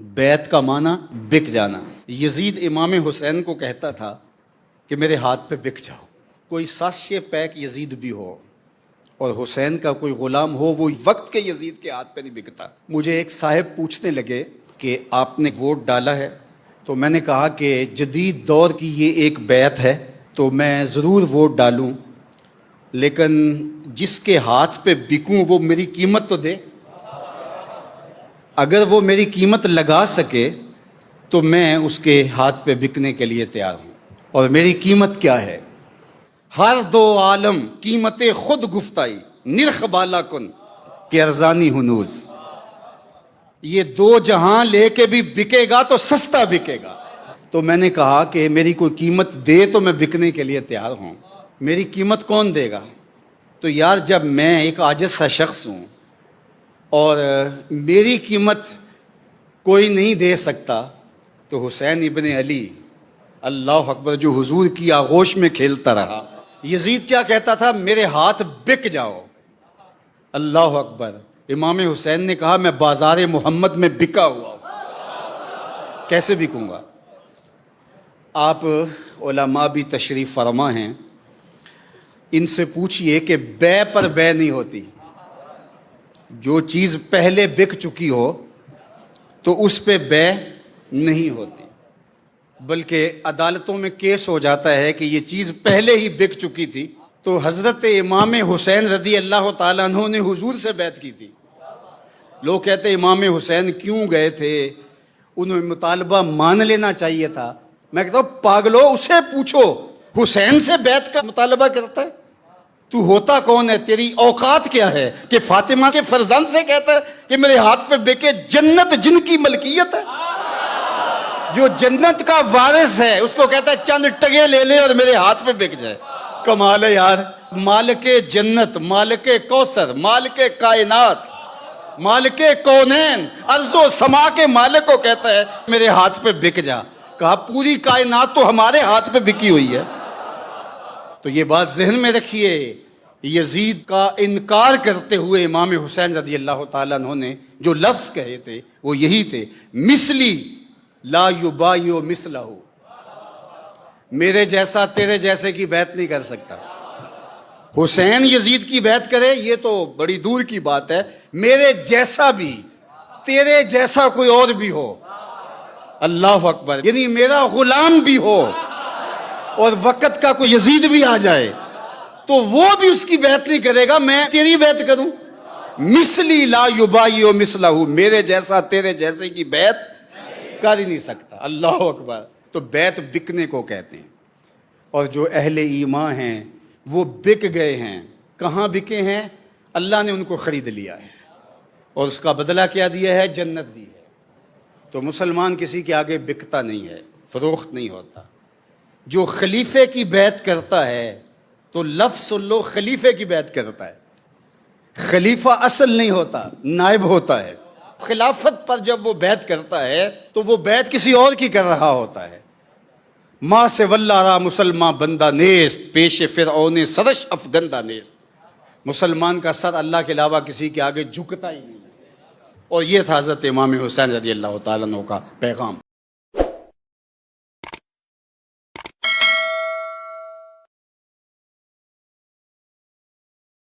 بیعت کا معنی بک جانا۔ یزید امام حسین کو کہتا تھا کہ میرے ہاتھ پہ بک جاؤ۔ کوئی سازش پیک یزید بھی ہو اور حسین کا کوئی غلام ہو، وہ وقت کے یزید کے ہاتھ پہ نہیں بکتا۔ مجھے ایک صاحب پوچھنے لگے کہ آپ نے ووٹ ڈالا ہے؟ تو میں نے کہا کہ جدید دور کی یہ ایک بیعت ہے تو میں ضرور ووٹ ڈالوں، لیکن جس کے ہاتھ پہ بکوں وہ میری قیمت تو دے۔ اگر وہ میری قیمت لگا سکے تو میں اس کے ہاتھ پہ بکنے کے لیے تیار ہوں۔ اور میری قیمت کیا ہے؟ ہر دو عالم قیمت خود گفتائی، نرخ بالا کن کہ ارزانی ہنوز۔ یہ دو جہاں لے کے بھی بکے گا تو سستا بکے گا۔ تو میں نے کہا کہ میری کوئی قیمت دے تو میں بکنے کے لیے تیار ہوں۔ میری قیمت کون دے گا؟ تو یار جب میں ایک عاجز سا شخص ہوں اور میری قیمت کوئی نہیں دے سکتا تو حسین ابن علی اللہ اکبر جو حضور کی آغوش میں کھیلتا رہا۔ یزید کیا کہتا تھا؟ میرے ہاتھ بک جاؤ۔ اللہ اکبر۔ امام حسین نے کہا میں بازار محمد میں بکا ہوا ہوں، کیسے بکوں گا؟ آپ علماء بھی تشریف فرما ہیں، ان سے پوچھئے کہ بے پر بے نہیں ہوتی۔ جو چیز پہلے بک چکی ہو تو اس پہ بے نہیں ہوتی، بلکہ عدالتوں میں کیس ہو جاتا ہے کہ یہ چیز پہلے ہی بک چکی تھی۔ تو حضرت امام حسین رضی اللہ تعالیٰ عنہ نے حضور سے بیعت کی تھی۔ لوگ کہتے امام حسین کیوں گئے تھے؟ انہیں مطالبہ مان لینا چاہیے تھا۔ میں کہتا ہوں پاگلو، اسے پوچھو حسین سے بیعت کا مطالبہ کرتا ہے؟ تو ہوتا کون ہے؟ تیری اوقات کیا ہے کہ فاطمہ کے فرزند سے کہتا ہے کہ میرے ہاتھ پہ بکے؟ جنت جن کی ملکیت ہے، جو جنت کا وارث ہے، اس کو کہتا ہے چند ٹگے لے لے اور میرے ہاتھ پہ بک جائے۔ کمال ہے یار۔ مالک جنت، مالک کوثر، مالک کائنات، مالک کونین، ارض و سما کے مالک کو کہتا ہے میرے ہاتھ پہ بک جا۔ کہا پوری کائنات تو ہمارے ہاتھ پہ بکی ہوئی ہے۔ تو یہ بات ذہن میں رکھیے، یزید کا انکار کرتے ہوئے امام حسین رضی اللہ تعالیٰ عنہ نے جو لفظ کہے تھے وہ یہی تھے، مثلی لا یبایع مثلہ۔ میرے جیسا تیرے جیسے کی بیعت نہیں کر سکتا۔ حسین یزید کی بیعت کرے یہ تو بڑی دور کی بات ہے، میرے جیسا بھی، تیرے جیسا کوئی اور بھی ہو، اللہ اکبر، یعنی میرا غلام بھی ہو اور وقت کا کوئی یزید بھی آ جائے تو وہ بھی اس کی بیعت نہیں کرے گا، میں تیری بیعت کروں۔ مثلی لا یبایع مثلہ، میرے جیسا تیرے جیسے کی بیعت کر ہی نہیں سکتا۔ اللہ اکبر۔ تو بیعت بکنے کو کہتے ہیں، اور جو اہل ایمان ہیں وہ بک گئے ہیں۔ کہاں بکے ہیں؟ اللہ نے ان کو خرید لیا ہے اور اس کا بدلہ کیا دیا ہے؟ جنت دی ہے۔ تو مسلمان کسی کے آگے بکتا نہیں ہے، فروخت نہیں ہوتا۔ جو خلیفے کی بیعت کرتا ہے تو لفظ سن لو، خلیفے کی بیعت کرتا ہے۔ خلیفہ اصل نہیں ہوتا، نائب ہوتا ہے۔ خلافت پر جب وہ بیعت کرتا ہے تو وہ بیعت کسی اور کی کر رہا ہوتا ہے۔ ماں سے واللہ مسلمان بندہ نیست، پیش فرعون سرش افگندہ نیست۔ مسلمان کا سر اللہ کے علاوہ کسی کے آگے جھکتا ہی نہیں۔ اور یہ تھا حضرت امام حسین رضی اللہ تعالیٰ عنہ کا پیغام۔